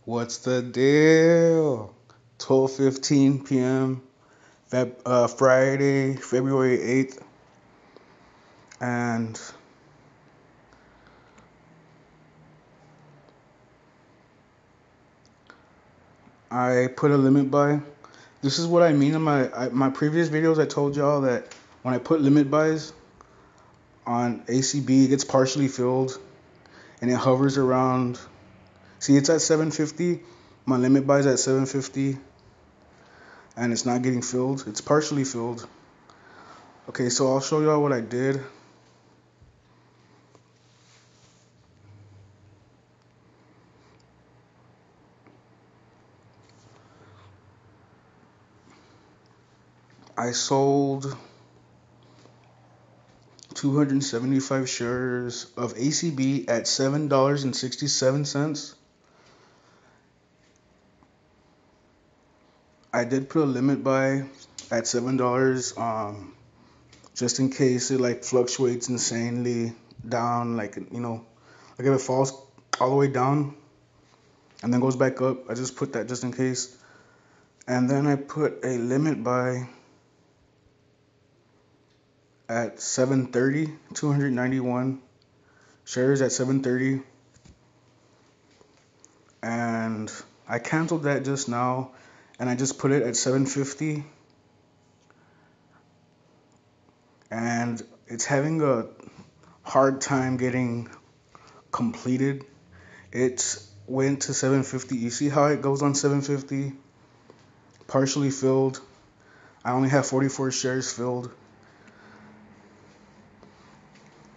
What's the deal? 12:15 p.m. Friday, February 8th, and I put a limit buy. This is what I mean in my previous videos. I told y'all that when I put limit buys on ACB, it gets partially filled and it hovers around. See, it's at 750. My limit buy is at 750, and it's not getting filled. It's partially filled. Okay, so I'll show y'all what I did. I sold 275 shares of ACB at $7.67. I did put a limit buy at $7, just in case it like fluctuates insanely down, like like if it falls all the way down and then goes back up. I just put that just in case. And then I put a limit buy at 730, 291 shares at 730, and I canceled that just now, and I just put it at 750, and it's having a hard time getting completed. It went to 750. You see how it goes on 750? Partially filled. I only have 44 shares filled.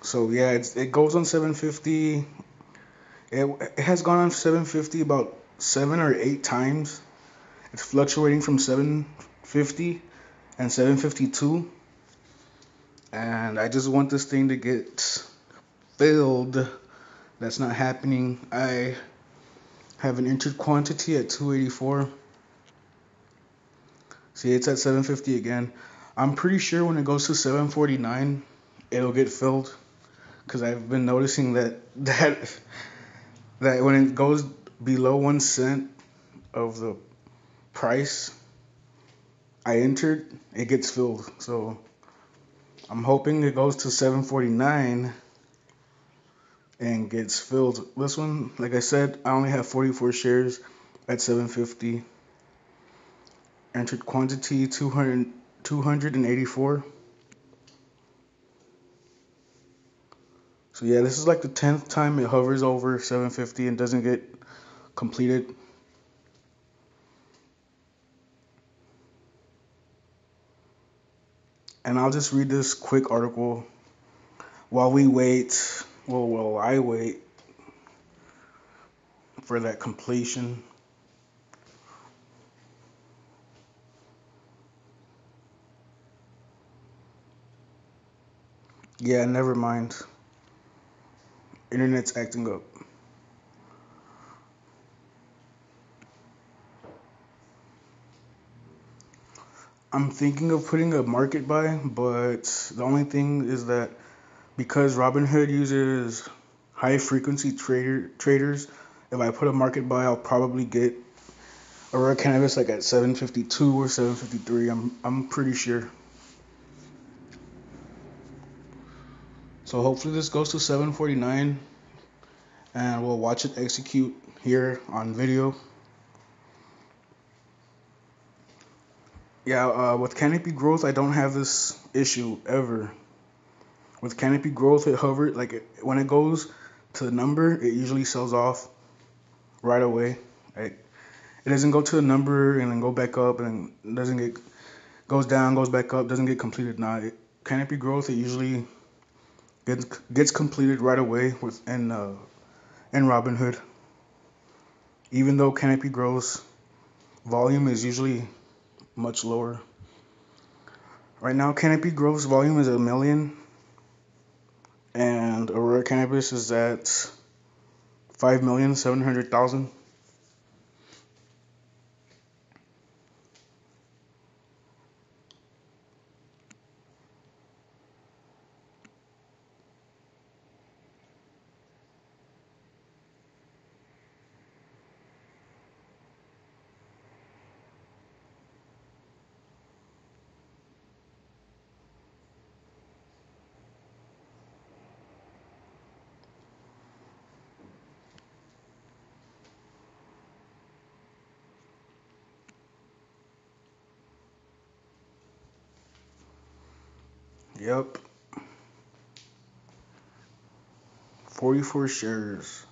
So yeah, it goes on 750. It has gone on 750 about 7 or 8 times. It's fluctuating from 750 and 752. And I just want this thing to get filled. That's not happening. I have an entered quantity at 284. See, it's at 750 again. I'm pretty sure when it goes to 749, it'll get filled. Because I've been noticing that when it goes below 1 cent of the price I entered, it gets filled. So I'm hoping it goes to 749 and gets filled. This one, like I said, I only have 44 shares at 750. Entered quantity 284. So yeah, this is like the 10th time it hovers over 750 and doesn't get completed. And I'll just read this quick article while we wait. Well, while I wait for that completion. Yeah, never mind. Internet's acting up. I'm thinking of putting a market buy, but the only thing is that because Robinhood uses high frequency traders, if I put a market buy, I'll probably get Aurora Cannabis like at 752 or 753. I'm pretty sure. So hopefully this goes to 749 and we'll watch it execute here on video. Yeah, with Canopy Growth, I don't have this issue ever. With Canopy Growth, it hovers, like when it goes to the number, it usually sells off right away. Like, it doesn't go to a number and then go back up and doesn't get, goes down, goes back up, doesn't get completed. Canopy Growth, it usually gets completed right away in Robinhood. Even though Canopy Growth's volume is usually much lower. Right now, Canopy Growth's volume is 1 million, and Aurora Cannabis is at 5,700,000. Yep. 44 shares.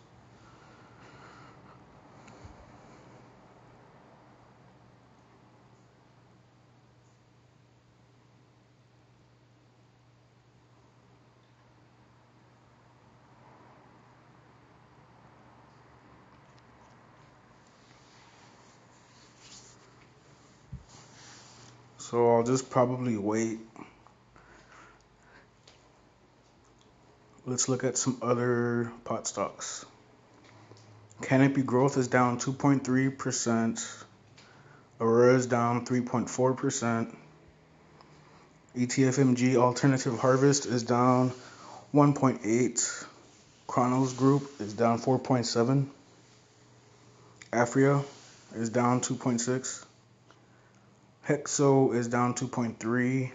So I'll just probably wait. Let's look at some other pot stocks. Canopy Growth is down 2.3%. Aurora is down 3.4%. ETFMG Alternative Harvest is down 1.8. Chronos Group is down 4.7. Afria is down 2.6. Hexo is down 2.3.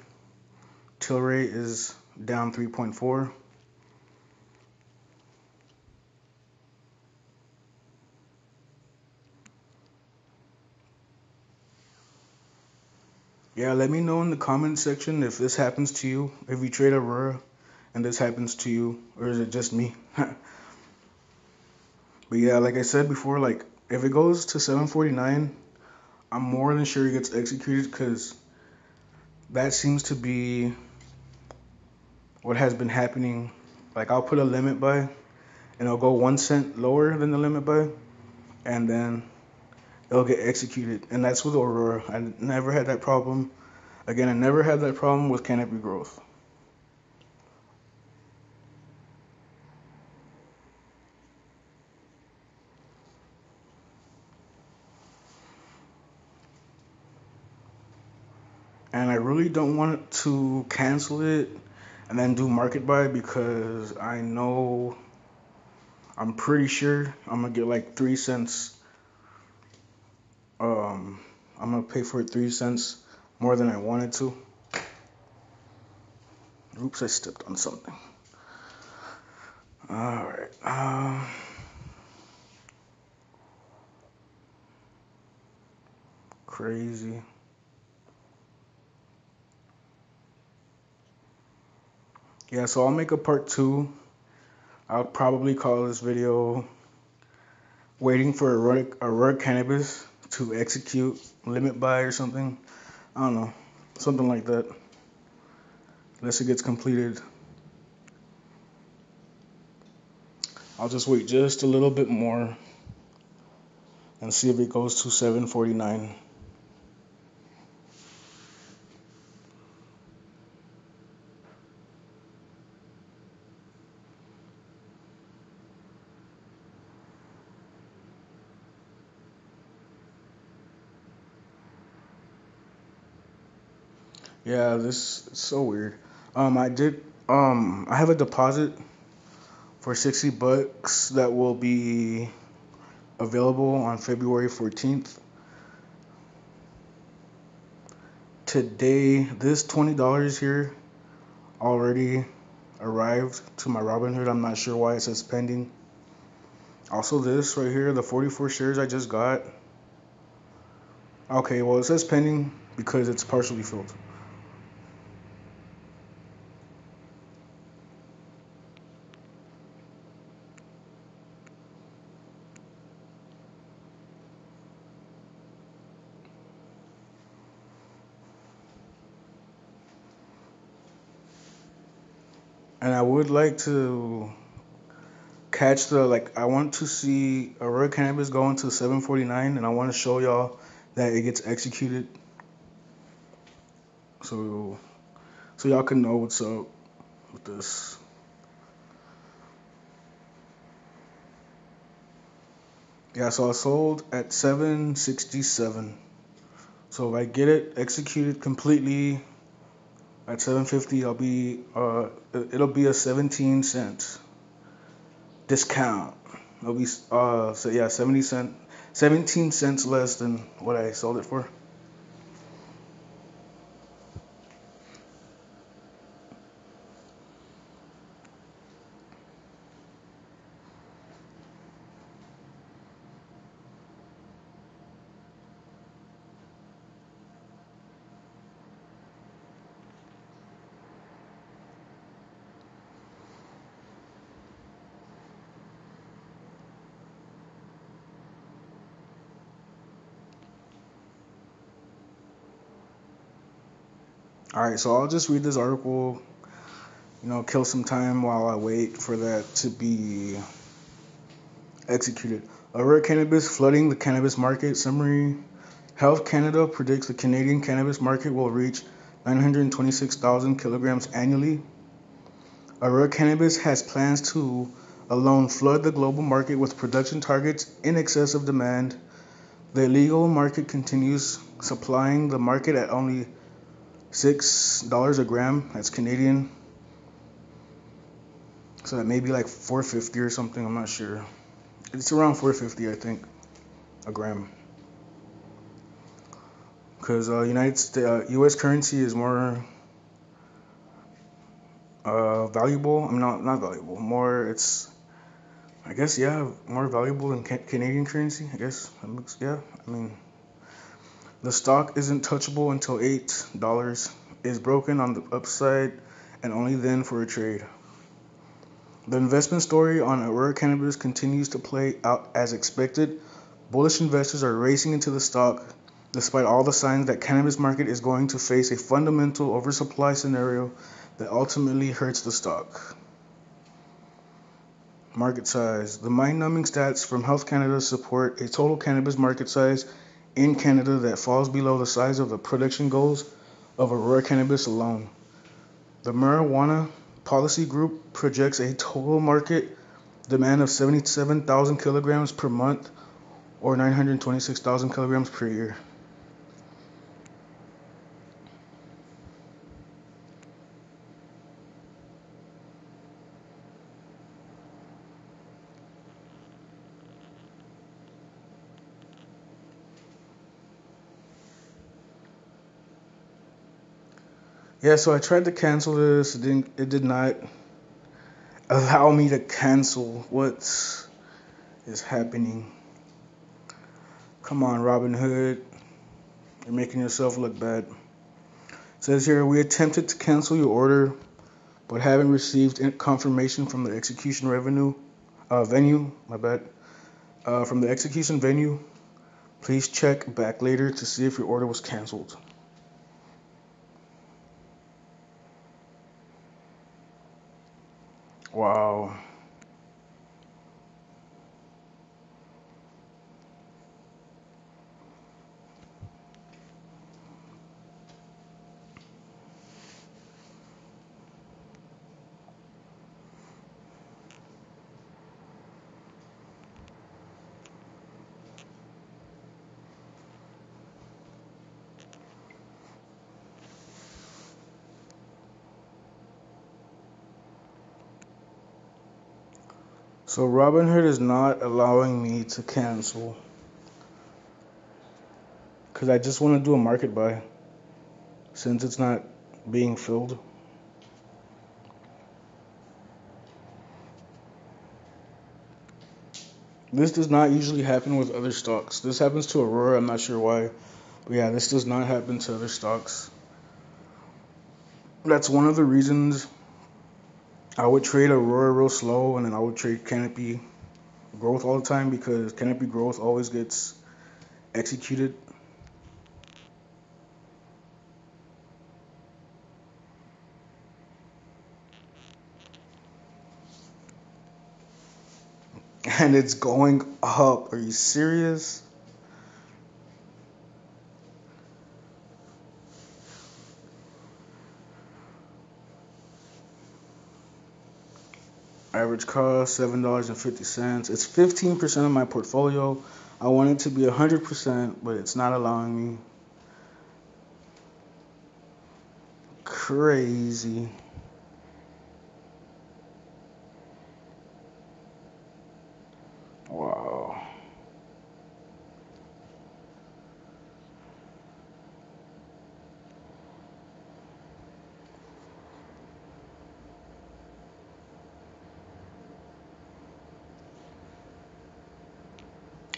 Tilray is down 3.4. Yeah, let me know in the comment section if this happens to you, if you trade Aurora and this happens to you, or is it just me? But yeah, like I said before, like if it goes to 749, I'm more than sure it gets executed because that seems to be what has been happening. Like I'll put a limit buy and it'll go 1 cent lower than the limit buy and then it'll get executed. And that's with Aurora. I never had that problem. Again, I never had that problem with Canopy Growth. And I really don't want to cancel it and then do market buy because I know, I'm pretty sure I'm gonna get like 3 cents. I'm gonna pay for it 3 cents more than I wanted to. Oops, I stepped on something. All right. Crazy. Yeah, so I'll make a part two. I'll probably call this video "Waiting for Aurora Cannabis to Execute Limit Buy" or something. I don't know, something like that. Unless it gets completed. I'll just wait just a little bit more and see if it goes to 749. Yeah, this is so weird. I have a deposit for $60 that will be available on February 14th. Today, this $20 here already arrived to my Robinhood. I'm not sure why it says pending. Also, this right here, the 44 shares I just got. Okay, well, it says pending because it's partially filled. And I would like to catch I want to see Aurora Cannabis go into 749, and I want to show y'all that it gets executed. So y'all can know what's up with this. Yeah, so I sold at 767. So if I get it executed completely at 750, it'll be a 17 cent discount. It'll be 17 cents less than what I sold it for. All right, so I'll just read this article, kill some time while I wait for that to be executed. Aurora Cannabis flooding the cannabis market. Summary: Health Canada predicts the Canadian cannabis market will reach 926,000 kilograms annually. Aurora Cannabis has plans to alone flood the global market with production targets in excess of demand. The illegal market continues, supplying the market at only $6 a gram. That's Canadian. So that may be like 450 or something. I'm not sure. It's around 450, I think, a gram. Because U.S. currency is more valuable. I'm not valuable. More, it's, I guess, yeah, more valuable than Canadian currency. I guess. Yeah. I mean, the stock isn't touchable until $8 is broken on the upside, and only then for a trade. The investment story on Aurora Cannabis continues to play out as expected. Bullish investors are racing into the stock, despite all the signs that cannabis market is going to face a fundamental oversupply scenario that ultimately hurts the stock. Market size. The mind-numbing stats from Health Canada support a total cannabis market size in Canada that falls below the size of the production goals of Aurora Cannabis alone. The Marijuana Policy Group projects a total market demand of 77,000 kilograms per month, or 926,000 kilograms per year. Yeah, so I tried to cancel this. It did not allow me to cancel. What is happening? Come on, Robinhood. You're making yourself look bad. It says here, we attempted to cancel your order, but haven't received confirmation from the execution venue. My bad. From the execution venue, please check back later to see if your order was canceled. Wow. So Robinhood is not allowing me to cancel because I just want to do a market buy since it's not being filled. This does not usually happen with other stocks. This happens to Aurora. I'm not sure why. But yeah, this does not happen to other stocks. That's one of the reasons I would trade Aurora real slow and then I would trade Canopy Growth all the time because Canopy Growth always gets executed. And it's going up. Are you serious? Average cost $7.50. It's 15% of my portfolio. I want it to be 100%, but it's not allowing me. Crazy. Wow.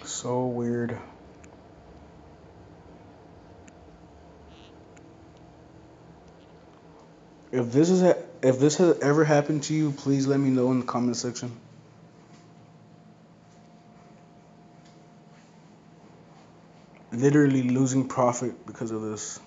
So weird. If this has ever happened to you, please let me know in the comment section. Literally losing profit because of this.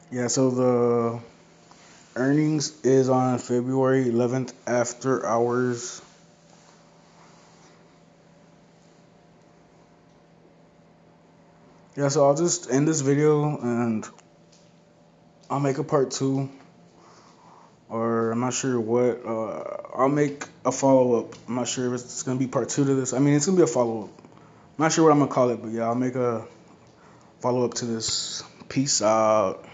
Yeah, so the earnings is on February 11th after hours. Yeah, so I'll just end this video and I'll make a part two, or I'm not sure what. I'll make a follow up. I'm not sure if it's gonna be part two to this. I mean, it's gonna be a follow up. I'm not sure what I'm gonna call it, but yeah, I'll make a follow up to this. Peace out.